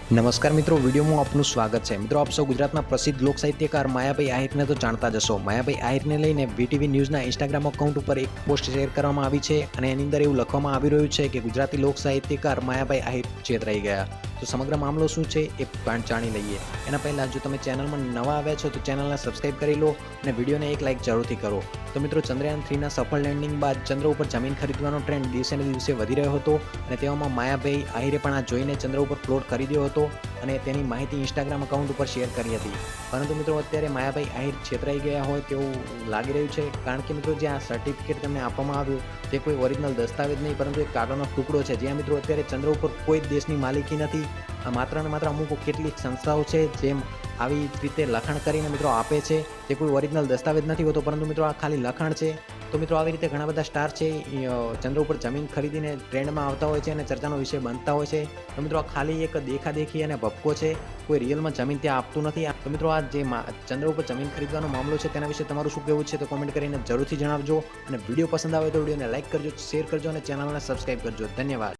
નમસ્કાર મિત્રો, વિડીયોમાં આપનું સ્વાગત છે। મિત્રો, આપ સૌ ગુજરાતના પ્રસિદ્ધ લોક સાહિત્યકાર માયાભાઈ આહિરને તો જાણતા જ હશો। માયાભાઈ આહિરને લઈને વીટીવી ન્યૂઝના ઇન્સ્ટાગ્રામ એકાઉન્ટ ઉપર એક પોસ્ટ શેર કરવામાં આવી છે અને એની અંદર એવું લખવામાં આવી રહ્યું છે કે ગુજરાતી લોક સાહિત્યકાર માયાભાઈ આહિર છેતરાઈ ગયા। તો સમગ્ર મામલો શું છે એ પણ જાણી લઈએ। એના પહેલાં જો તમે ચેનલમાં નવા આવ્યા છો તો ચેનલને સબસ્ક્રાઈબ કરી લો અને વિડીયોને એક લાઇક જરૂરથી કરો। તો મિત્રો, ચંદ્રયાન 3ના સફળ લેન્ડિંગ બાદ ચંદ્ર ઉપર જમીન ખરીદવાનો ટ્રેન્ડ દિવસે ને દિવસે વધી રહ્યો હતો અને તેવામાં માયાભાઈ આહિરે પણ આ જોઈને ચંદ્ર ઉપર પ્લોટ ખરીદ્યો હતો અને તેની માહિતી ઇન્સ્ટાગ્રામ એકાઉન્ટ ઉપર શેર કરી હતી। પરંતુ મિત્રો, અત્યારે માયાભાઈ આહિર છેતરાઈ ગયા હોય તેવું લાગી રહ્યું છે, કારણ કે મિત્રો, જે આ સર્ટિફિકેટ તેમને આપવામાં આવ્યું તે કોઈ ઓરિજિનલ દસ્તાવેજ નહીં, પરંતુ એક કાગળનો ટુકડો છે। જ્યાં મિત્રો અત્યારે ચંદ્ર ઉપર કોઈ દેશની માલિકી નથી, માત્ર ને માત્ર અમુક કેટલીક સંસ્થાઓ છે જેમ આવી રીતે લખાણ કરીને મિત્રો આપે છે। તે કોઈ ઓરિજિનલ દસ્તાવેજ નથી હોતો, પરંતુ મિત્રો આ ખાલી લખાણ છે। તો મિત્રો, આવી રીતે ઘણા બધા સ્ટાર છે ચંદ્ર ઉપર જમીન ખરીદીને ટ્રેન્ડમાં આવતા હોય છે અને ચર્ચાનો વિષય બનતા હોય છે। તો મિત્રો, આ ખાલી એક દેખાદેખી અને ભપકો છે, કોઈ રિયલમાં જમીન ત્યાં આપતું નથી। તો મિત્રો, આ જે ચંદ્ર ઉપર જમીન ખરીદવાનો મામલો છે તેના વિશે તમારું શું કહેવું છે તો કોમેન્ટ કરીને જરૂરથી જણાવજો। અને વિડીયો પસંદ આવે તો વિડીયોને લાઇક કરજો, શેર કરજો અને ચેનલને સબસ્ક્રાઈબ કરજો। ધન્યવાદ।